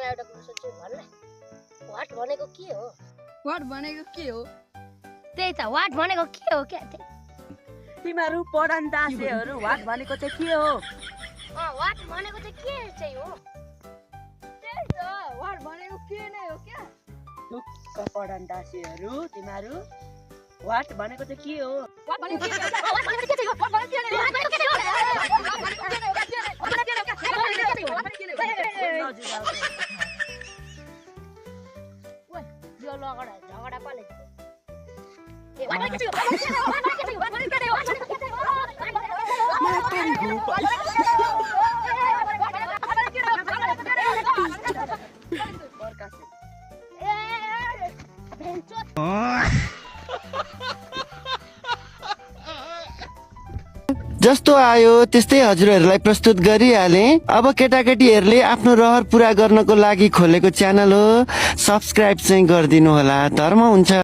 मलाई एउटा कुरा सोध्छु भन्न वाट भनेको के हो त्यही त वाट भनेको के हो क्या तिमीहरू पढन्दासेहरू वाट भनेको चाहिँ के हो वाट भनेको चाहिँ के चाहिँ हो ढुक्क पढन्दासेहरू तिमीहरू वाट भनेको चाहिँ के हो यो लगडा झगडा पाले जस्तो आयो त्यस्तै हजुरहरूलाई प्रस्तुत गरिहाले। अब केटाकेटीहरूले आफ्नो रहर पुरा गर्नको लागि खोलेको च्यानल हो, सब्स्क्राइब चाहिँ गरिदिनु होला। धर्म हुन्छ।